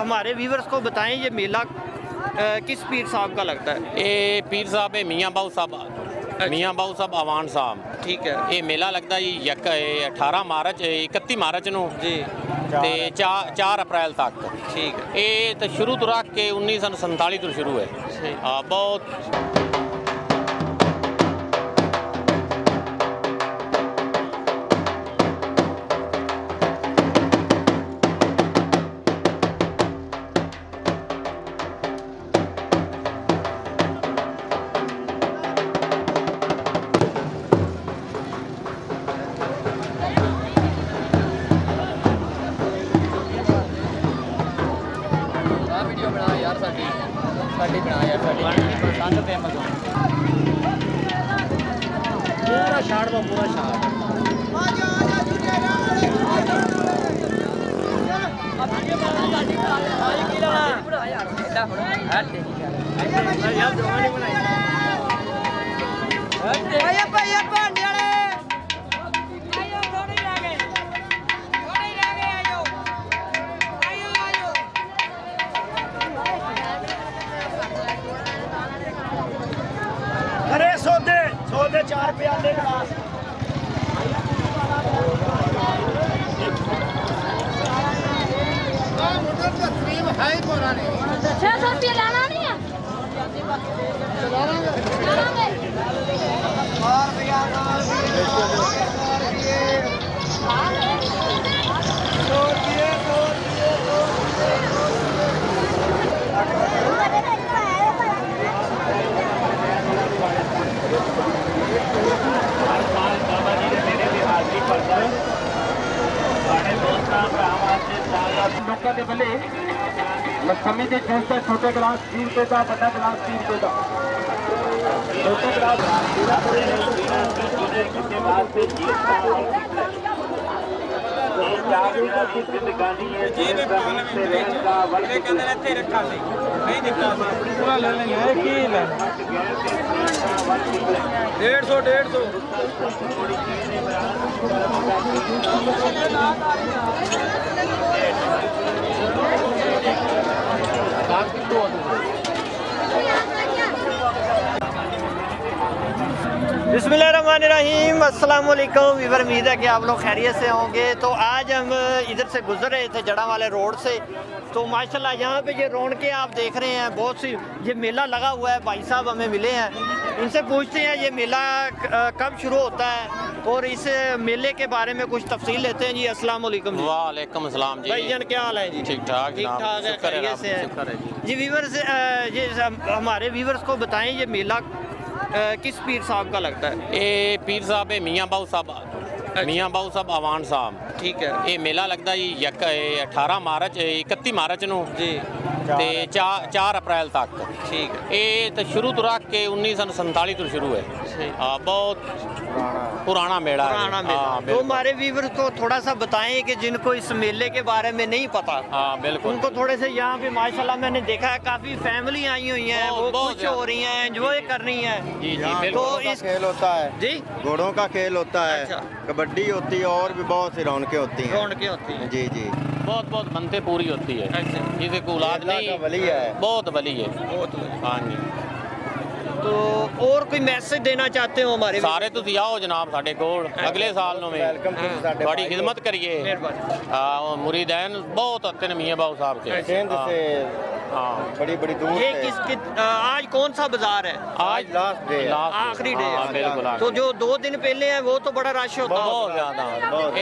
हमारे व्यूवर्स को बताएं ये मेला किस पीर साहब का लगता है? ये पीर साहब है मियाँ बाऊ साहब, मियाँ बाऊ साहब आवान साहब। ठीक है ये मेला लगता जी 18 मार्च 31 मार्च ਨੂੰ जी ਤੇ 4 ਅਪ੍ਰੈਲ ਤੱਕ। ठीक है ਇਹ ਤਾਂ ਸ਼ੁਰੂ ਤੋਂ ਰੱਖ ਕੇ 1947 ਤੋਂ ਸ਼ੁਰੂ ਹੈ। सही ਹਾਂ ਬਹੁਤ पूरा शाड़ में पूरा शाड़ अरे सोते सोते 4 प्याले गिलास छह सौ रुपया लाना नहीं है लोगों के भले लक्ष्मी के जूस का छोटे गिलास 30 रुपये का, बड़ा गिलास 30 रुपये का। छोटे बिस्मिल्लाहिर्रहमानिर्रहीम, अस्सलाम वालेकुम। वीवर उम्मीद है कि आप लोग खैरियत से होंगे। तो आज हम इधर से गुजर रहे थे जड़ा वाले रोड से, तो माशाल्लाह यहाँ पे ये रौनकें आप देख रहे हैं। बहुत सी ये मेला लगा हुआ है। भाई साहब हमें मिले हैं, इनसे पूछते हैं ये मेला कब शुरू होता है और इस मेले के बारे में कुछ तफसील लेते हैं। जी अस्सलाम वालेकुम। जी वालेकुम अस्सलाम जी। भाईजान क्या हाल है? जी ठीक ठाक ठीक ठाक है, खैरियत से है जी। व्यूवर्स ये हमारे व्यूवर्स को बताएं ये मेला किस पीर साहब का लगता है? ये पीर साहब है मियाँ बाऊ साहब, मियाँ बाऊ साहब आवान साहब। ठीक है ਇਹ ਮੇਲਾ ਲੱਗਦਾ ਜੀ 18 ਮਾਰਚ 31 ਮਾਰਚ ਨੂੰ जी ਤੇ 4 ਅਪ੍ਰੈਲ ਤੱਕ। ठीक है ਇਹ ਤਾਂ ਸ਼ੁਰੂ ਤੋਂ ਰੱਖ ਕੇ 1947 ਤੋਂ ਸ਼ੁਰੂ ਹੈ। सही ਹਾਂ ਬਹੁਤ पुराना मेला है। पुराना मेला। हाँ, तो बिल्कुल। हमारे व्यूवर को थोड़ा सा बताएं कि जिनको इस मेले के बारे में नहीं पता, हाँ बिल्कुल। उनको थोड़े से यहाँ पे माशाल्लाह मैंने देखा है काफी फैमिली आई हुई हैं, वो बहुत खुश हो रही हैं, एंजॉय कर रही हैं। जी जी तो बिल्कुल। इस खेल होता है जी घोड़ों का खेल होता है, अच्छा। कबड्डी होती है और भी बहुत सी रौनकें होती हैं। रौनकें होती हैं। जी जी बहुत बहुत मनते पूरी होती है। अच्छा। जिसे को औलाद अल्लाह नहीं का वली है। बहुत वली है। बहुत बढ़िया। हाँ जी। तो और कोई मैसेज देना चाहते हो हमारे ਸਾਰੇ ਤੁਸੀਂ ਆਓ ਜਨਾਬ ਸਾਡੇ ਕੋਲ ਅਗਲੇ ਸਾਲ ਨੂੰ ਵੀ वेलकम टू साडे ਤੁਹਾਡੀ ਖਿਦਮਤ ਕਰੀਏ। मेहरबानी। हाँ मुरीदैन बहुत आते हैं मियाँ बाबू साहब के। सिंध से हाँ बड़ी बड़ी दूर ये से। आज कौन सा बाजार है? आज लास्ट डे आखिरी डे हाँ है। बिल्कुल। तो जो 2 दिन पहले है वो तो बड़ा रश होता है। बहुत ज्यादा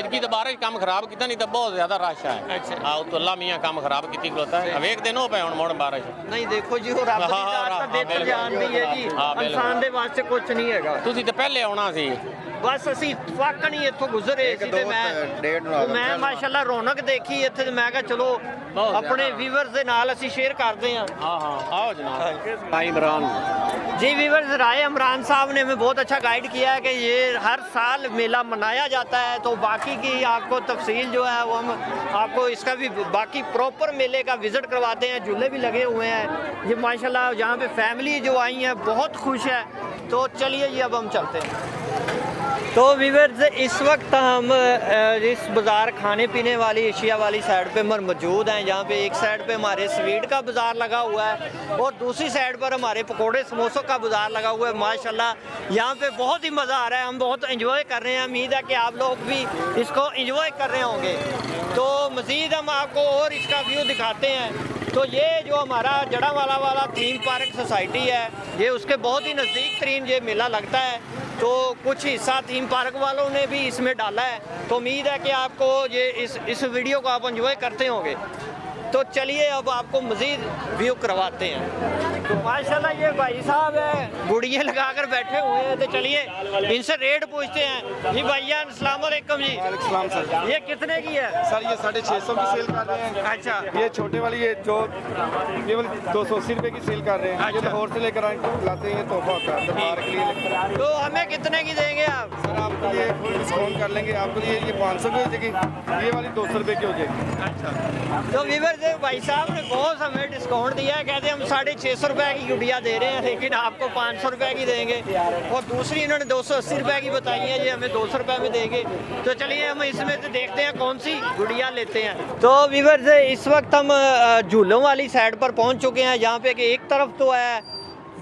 इनकी तो बारिश काम खराब किया नहीं तो बहुत ज्यादा रश है। अच्छा। हाँ तो अल्लाह मियाँ काम खराब की खलोता है। अब एक दिन हो पे हूँ मोड़ बारिश। नहीं देखो जी वो रब दी हाँ, जात हाँ, ਤਾਂ ਬਿਹਤਰ बिल्कुल। ਜਾਣਦੀ ਹੈ ਜੀ। हाँ, बिल्कुल। ਇਨਸਾਨ ਦੇ ਵਾਸਤੇ ਕੁਝ ਨਹੀਂ ਹੈਗਾ। ਤੁਸੀਂ ਤਾਂ ਪਹਿਲੇ ਆਉਣਾ ਸੀ। ਬਸ ਅਸੀਂ ਇਤਫਾਕਨ ਹੀ ਇੱਥੋਂ ਗੁਜ਼ਰੇ ਸੀ ਤੇ ਡੇਢ ਨੂੰ ਮੈਂ ਮਾਸ਼ਾਅੱਲਾ ਰੌਣਕ ਦੇਖੀ ਇੱਥੇ ਤੇ ਮੈਂ ਕਿਹਾ ਚਲੋ ਆਪਣੇ ਵੀਵਰਸ ਦੇ ਨਾਲ ਅਸੀਂ ਸ਼ੇਅਰ ਕਰਦੇ ਹਾਂ। हाँ हाँ आओ जनाब। भाई इमरान जी व्यूवर्स, राय इमरान साहब ने हमें बहुत अच्छा गाइड किया है कि ये हर साल मेला मनाया जाता है। तो बाकी की आपको तफसील जो है वो हम आपको इसका भी बाकी प्रॉपर मेले का विज़िट करवाते हैं। झूले भी लगे हुए हैं। ये माशाल्लाह यहाँ पे फैमिली जो आई है बहुत खुश है। तो चलिए जी अब हम चलते हैं। तो व्यूअर्स इस वक्त हम इस बाज़ार खाने पीने वाली अशिया वाली साइड पे मौजूद हैं, जहाँ पे एक साइड पे हमारे स्वीट का बाज़ार लगा हुआ है और दूसरी साइड पर हमारे पकोड़े समोसों का बाज़ार लगा हुआ है। माशाल्लाह यहाँ पे बहुत ही मज़ा आ रहा है, हम बहुत इंजॉय कर रहे हैं। उम्मीद है कि आप लोग भी इसको इंजॉय कर रहे होंगे। तो मज़ीद हम आपको और इसका व्यू दिखाते हैं। तो ये जो हमारा जड़ावाला वाला थीम पार्क सोसाइटी है, ये उसके बहुत ही नज़दीक तरीन ये मेला लगता है। तो कुछ हिस्सा थीम पार्क वालों ने भी इसमें डाला है। तो उम्मीद है कि आपको ये इस वीडियो को आप एंजॉय करते होंगे। तो चलिए अब आपको मज़ीद व्यू करवाते हैं। तो माशाल्लाह ये भाई साहब है गुड़िया लगा कर बैठे हुए हैं। तो चलिए इनसे रेट पूछते हैं। जी भैया अस्सलाम वालेकुम जी। वालेकुम सर। ये कितने की है सर ये 650 की सेल कर रहे हैं। अच्छा, ये छोटे वाली ये जो केवल 280 रुपए की सेल कर रहे हैं। ये लाहौर से लेकर लाते हैं, ये तोहफा होता है दरबार के लिए लेकर आते हैं। तो हमें कितने की देंगे आप? सर आपके लिए फुल डिस्काउंट कर लेंगे। आपके लिए ये 500 की हो जाएगी, ये वाली 200 रुपए की हो जाएगी। अच्छा, तो व्यूअर्स भाई साहब ने बहुत हमें डिस्काउंट दिया है। कहते हैं हम 650 रुपए की गुड़िया दे रहे हैं, लेकिन आपको 500 रुपए की देंगे। और दूसरी इन्होंने 280 रुपए की बताई है, ये हमें 200 रुपए में देंगे। तो चलिए हम इसमें से देखते हैं कौन सी गुड़िया लेते हैं। तो व्यूअर्स इस वक्त हम झूलों वाली साइड पर पहुंच चुके हैं, जहाँ पे कि एक तरफ तो है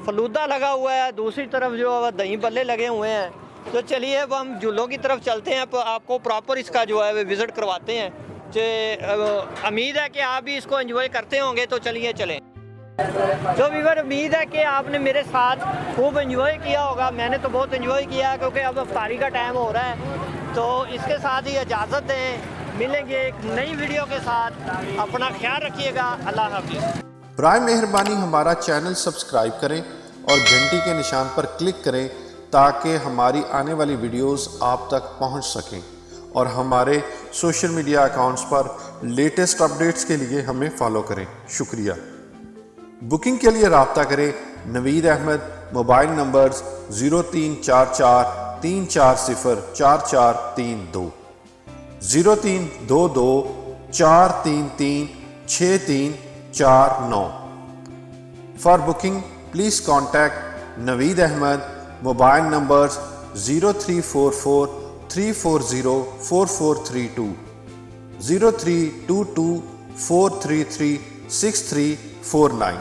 फलूदा लगा हुआ है, दूसरी तरफ जो है दही बल्ले लगे हुए हैं। तो चलिए अब हम झूलों की तरफ चलते हैं, आपको प्रॉपर इसका जो है विज़िट करवाते हैं। उम्मीद है कि आप भी इसको एंजॉय करते होंगे। तो चलिए चलें। तो व्यूअर उम्मीद है कि आपने मेरे साथ खूब एंजॉय किया होगा। मैंने तो बहुत एंजॉय किया क्योंकि अब इफ्तारी का टाइम हो रहा है। तो इसके साथ ही इजाज़त दें, मिलेंगे एक नई वीडियो के साथ। अपना ख्याल रखिएगा। अल्लाह हाफिज़। बराए मेहरबानी हमारा चैनल सब्सक्राइब करें और घंटी के निशान पर क्लिक करें ताकि हमारी आने वाली वीडियोस आप तक पहुंच सकें, और हमारे सोशल मीडिया अकाउंट्स पर लेटेस्ट अपडेट्स के लिए हमें फॉलो करें। शुक्रिया। बुकिंग के लिए रब्ता करें Naveed Ahmad, mobile numbers 0344 340 4432, 0322 433 6349। For booking please contact Naveed Ahmad, mobile numbers 0344 340 4432, 0322 433 6349।